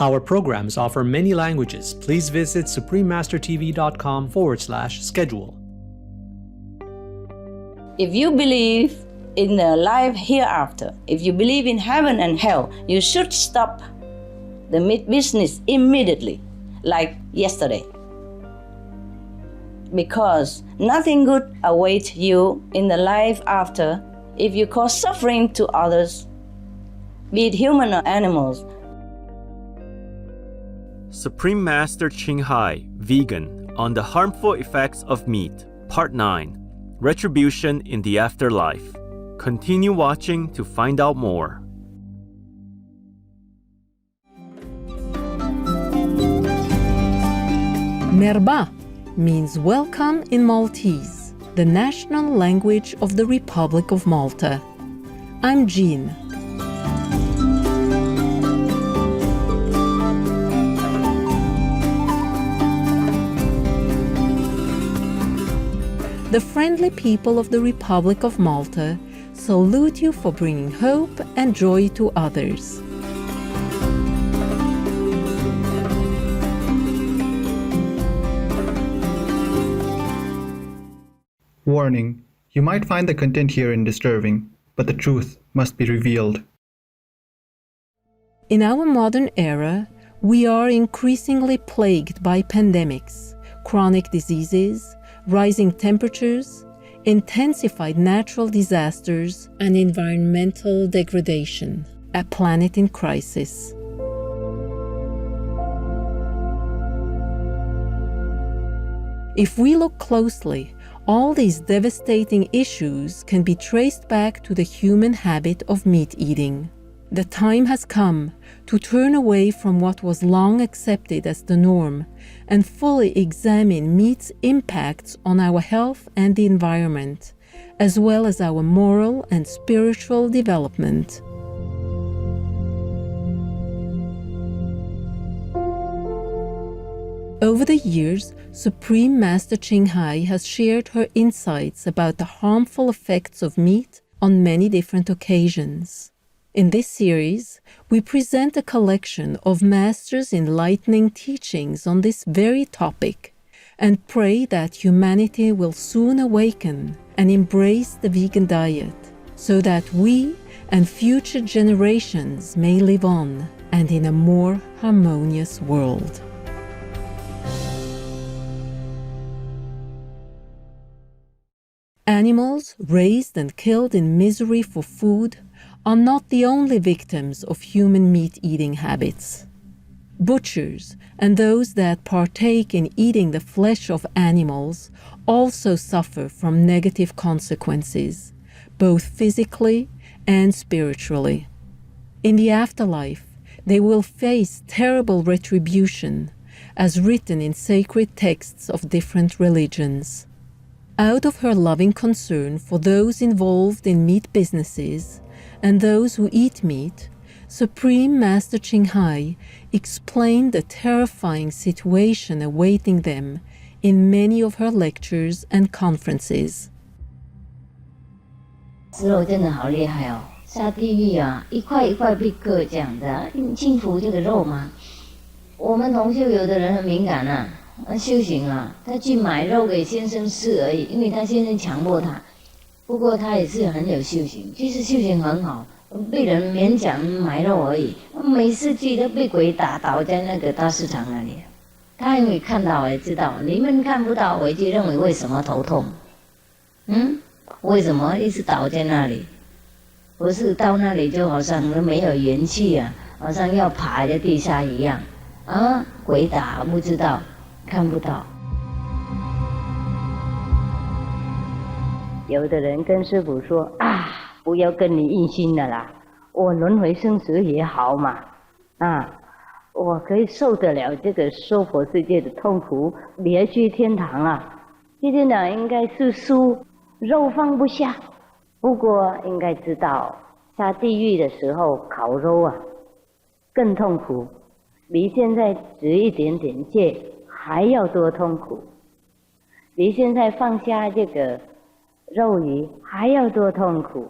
Our programs offer many languages. Please visit suprememastertv.com/schedule. If you believe in the life hereafter, if you believe in heaven and hell, you should stop the meat business immediately, like yesterday. Because nothing good awaits you in the life after if you cause suffering to others, be it human or animals. Supreme Master Ching Hai, Vegan, on the Harmful Effects of Meat, Part 9, Retribution in the Afterlife. Continue watching to find out more. Merhaba means welcome in Maltese, the national language of the Republic of Malta. I'm Jean. The friendly people of the Republic of Malta salute you for bringing hope and joy to others. Warning: you might find the content herein disturbing, but the truth must be revealed. In our modern era, we are increasingly plagued by pandemics, chronic diseases, rising temperatures, intensified natural disasters, and environmental degradation, a planet in crisis. If we look closely, all these devastating issues can be traced back to the human habit of meat eating. The time has come to turn away from what was long accepted as the norm and fully examine meat's impacts on our health and the environment, as well as our moral and spiritual development. Over the years, Supreme Master Ching Hai has shared her insights about the harmful effects of meat on many different occasions. In this series, we present a collection of Master's enlightening teachings on this very topic and pray that humanity will soon awaken and embrace the vegan diet so that we and future generations may live on and in a more harmonious world. Animals raised and killed in misery for food are not the only victims of human meat-eating habits. Butchers and those that partake in eating the flesh of animals also suffer from negative consequences, both physically and spiritually. In the afterlife, they will face terrible retribution, as written in sacred texts of different religions. Out of her loving concern for those involved in meat businesses and those who eat meat, Supreme Master Ching Hai explained the terrifying situation awaiting them in many of her lectures and conferences. 吃肉真的好厉害哦，下地狱啊，一块一块被割这样的，你轻浮这个肉吗？我们同修有的人很敏感啊，修行啊，他去买肉给先生吃而已，因为他先生强迫他。不过他也是很有修行，其实修行很好，被人勉强买肉而已。每次去都被鬼打倒在那个大市场那里。他因为看到也知道，你们看不到，我就认为为什么头痛？为什么一直倒在那里？不是到那里就好像没有元气啊，好像要爬在地下一样啊！鬼打不知道，看不到。有的人跟师父说啊，不要跟你印心了啦，我轮回生死也好嘛，我可以受得了这个娑婆世界的痛苦，别去天堂啊。去天堂应该是输，肉放不下。不过应该知道，下地狱的时候烤肉啊，更痛苦，比现在只一点点戒还要多痛苦，比现在放下这个肉鱼还要多痛苦。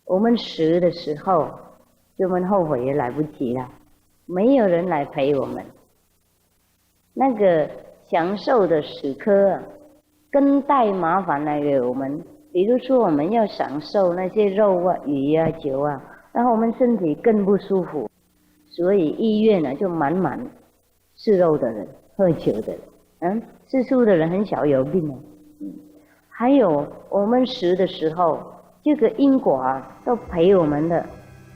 我们死的时候，我们后悔也来不及了。没有人来陪我们。那个享受的时刻啊，更带麻烦来给我们。比如说我们要享受那些肉啊、鱼啊、酒啊，然后我们身体更不舒服，所以医院呢就满满吃肉的人、喝酒的人，吃素的人很少有病啊。还有我们死的时候，这个因果啊都陪我们的，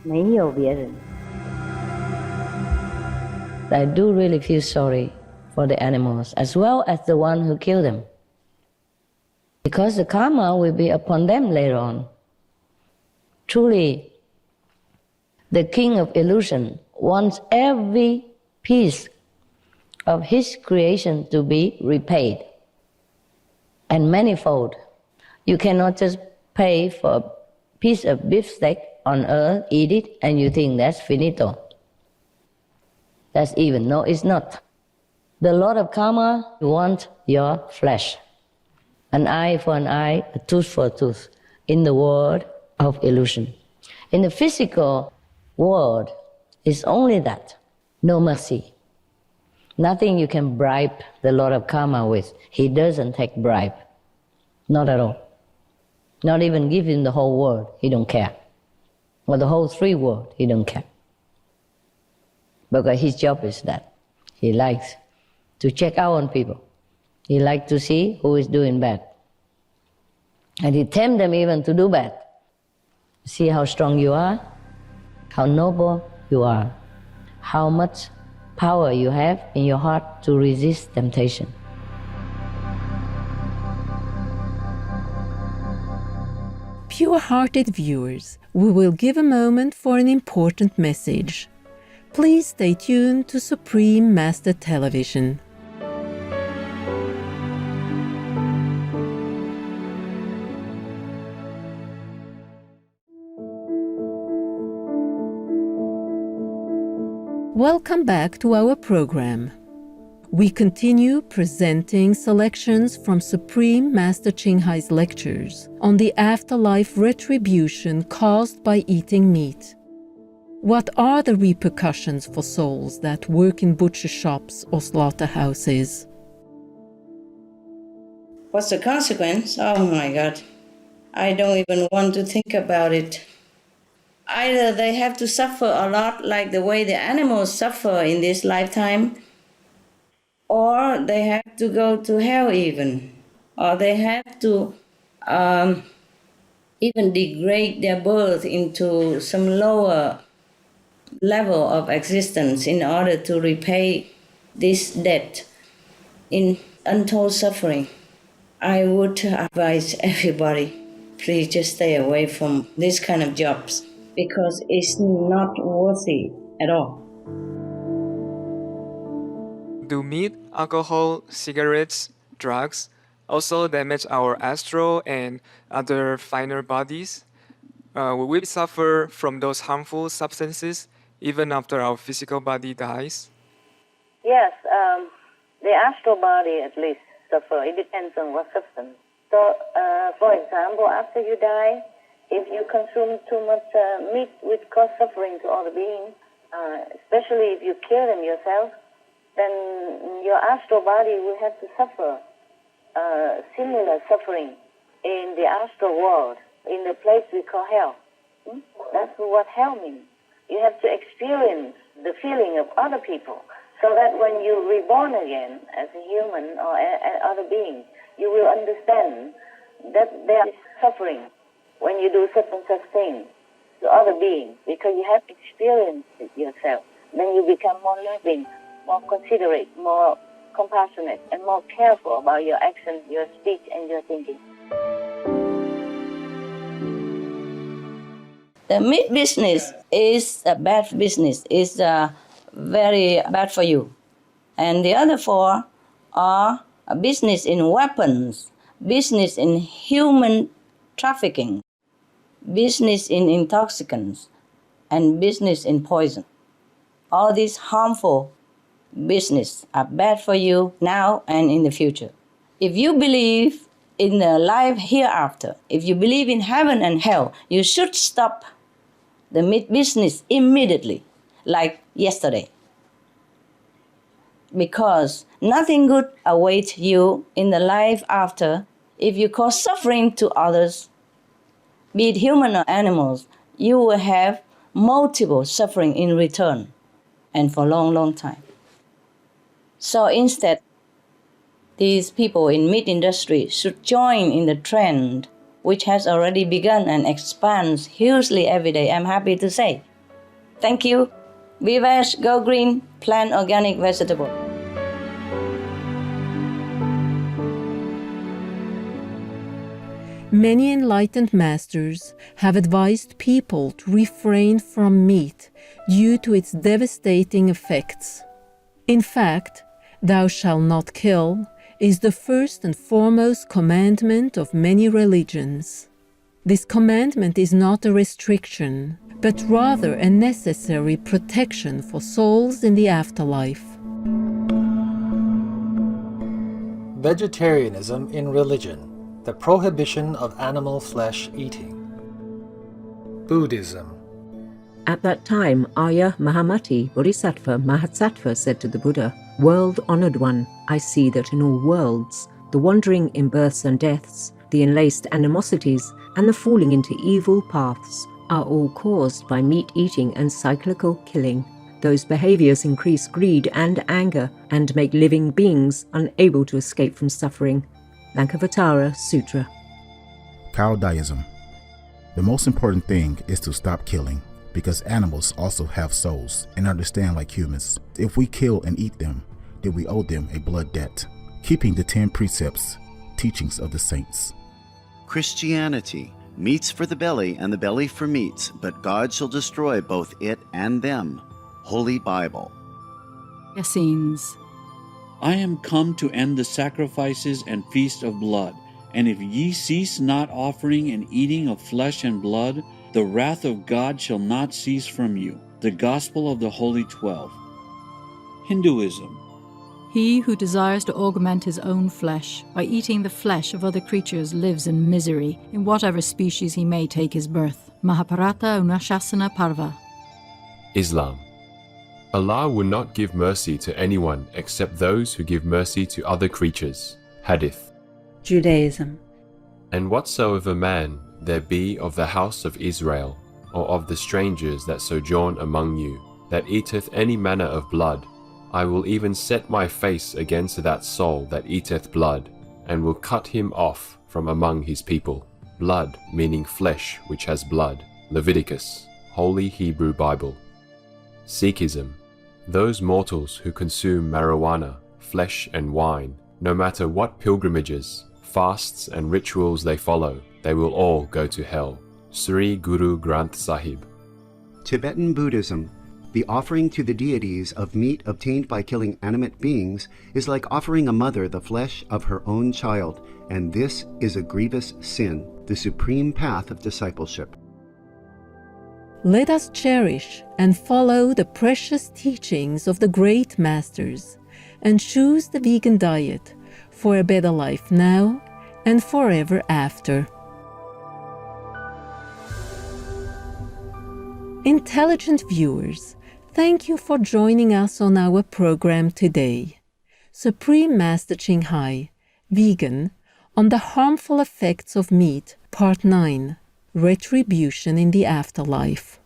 没有别人。I do really feel sorry for the animals as well as the one who killed them, because the karma will be upon them later on. Truly, the king of illusion wants every piece of his creation to be repaid, and manifold. You cannot just pay for a piece of beef steak on earth, eat it, and you think that's finito. That's even. No, it's not. The Lord of Karma wants your flesh. An eye for an eye, a tooth for a tooth, in the world of illusion. In the physical world, it's only that. No mercy. Nothing you can bribe the Lord of Karma with. He doesn't take bribe. Not at all. Not even give him the whole world. He don't care. Or the whole three world. He don't care. Because his job is that. He likes to check out on people. He likes to see who is doing bad. And he tempts them even to do bad. See how strong you are, how noble you are, how much power you have in your heart to resist temptation. Pure-hearted viewers, we will give a moment for an important message. Please stay tuned to Supreme Master Television. Welcome back to our program. We continue presenting selections from Supreme Master Ching Hai's lectures on the afterlife retribution caused by eating meat. What are the repercussions for souls that work in butcher shops or slaughterhouses? What's the consequence? Oh my God. I don't even want to think about it. Either they have to suffer a lot like the way the animals suffer in this lifetime, or they have to go to hell even, or they have to even degrade their birth into some lower level of existence in order to repay this debt in untold suffering. I would advise everybody, please just stay away from this kind of jobs because it's not worthy at all. Do meat, alcohol, cigarettes, drugs also damage our astral and other finer bodies? Will we suffer from those harmful substances even after our physical body dies? Yes, the astral body at least suffer. It depends on what substance. So, for example, after you die, if you consume too much meat which cause suffering to other beings, especially if you kill them yourself, then your astral body will have to suffer similar suffering in the astral world, in the place we call hell. That's what hell means. You have to experience the feeling of other people, so that when you're reborn again as a human or other being, you will understand that there is suffering when you do such and such things to other beings, because you have experienced it yourself. Then you become more loving, more considerate, more compassionate, and more careful about your actions, your speech, and your thinking. The meat business is a bad business. It's very bad for you. And the other four are a business in weapons, business in human trafficking, business in intoxicants, and business in poison. All these harmful business are bad for you now and in the future. If you believe in the life hereafter, if you believe in heaven and hell, you should stop the meat business immediately, like yesterday. because nothing good awaits you in the life after if you cause suffering to others. Be it human or animals, you will have multiple suffering in return and for a long, long time. So instead, these people in meat industry should join in the trend which has already begun and expands hugely every day, I'm happy to say. Thank you. Be veg, go green, plant organic vegetable. Many enlightened masters have advised people to refrain from meat due to its devastating effects. In fact, "Thou shalt not kill" is the first and foremost commandment of many religions. This commandment is not a restriction, but rather a necessary protection for souls in the afterlife. Vegetarianism in religion, the prohibition of animal flesh eating. Buddhism. At that time, Arya Mahamati Bodhisattva Mahasattva said to the Buddha, "World-honored one, I see that in all worlds, the wandering in births and deaths, the enlaced animosities, and the falling into evil paths are all caused by meat-eating and cyclical killing. Those behaviors increase greed and anger and make living beings unable to escape from suffering." Lankavatara Sutra. Taoism. The most important thing is to stop killing, because animals also have souls and understand like humans. If we kill and eat them, then we owe them a blood debt. Keeping the 10 precepts, teachings of the saints. Christianity. Meats for the belly and the belly for meats, but God shall destroy both it and them. Holy Bible. Essenes. I am come to end the sacrifices and feast of blood, and if ye cease not offering and eating of flesh and blood, the wrath of God shall not cease from you. The Gospel of the Holy 12. Hinduism. He who desires to augment his own flesh by eating the flesh of other creatures lives in misery, in whatever species he may take his birth. Mahabharata Anusasana Parva. Islam. Allah will not give mercy to anyone except those who give mercy to other creatures. Hadith. Judaism. And whatsoever man there be of the house of Israel, or of the strangers that sojourn among you, that eateth any manner of blood, I will even set my face against that soul that eateth blood, and will cut him off from among his people. Blood meaning flesh which has blood. Leviticus, Holy Hebrew Bible. Sikhism. Those mortals who consume marijuana, flesh and wine, no matter what pilgrimages, fasts and rituals they follow, they will all go to hell. Sri Guru Granth Sahib. Tibetan Buddhism. The offering to the deities of meat obtained by killing animate beings is like offering a mother the flesh of her own child, and this is a grievous sin, the supreme path of discipleship. Let us cherish and follow the precious teachings of the great masters and choose the vegan diet for a better life now and forever after. Intelligent viewers, thank you for joining us on our program today. Supreme Master Ching Hai, Vegan, on the Harmful Effects of Meat, Part 9, Retribution in the Afterlife.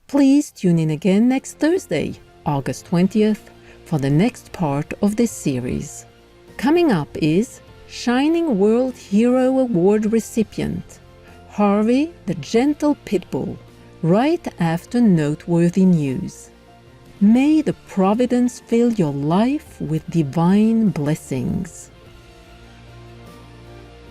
Please tune in again next Thursday, August 20th, for the next part of this series. Coming up is Shining World Hero Award recipient, Harvey the Gentle Pitbull, right after noteworthy news. May the providence fill your life with divine blessings.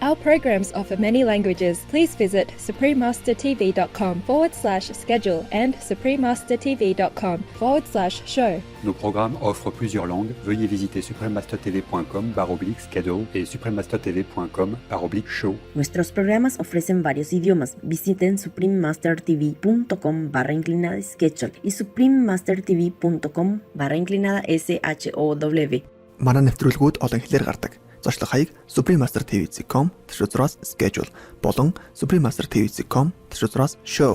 Our programs offer many languages. Please visit suprememastertv.com/schedule and suprememastertv.com/show. Nos programmes offrent plusieurs langues. Veuillez visiter suprememastertv.com/schedule et suprememastertv.com/show. Nuestros programas ofrecen varios idiomas. Visiten suprememastertv.com/schedule y suprememastertv.com/show. Манай нэвтрүүлгүүд олон хэлээр гардаг. Зочлох хаяг suprememastertv.com/schedule болон suprememastertv.com/show.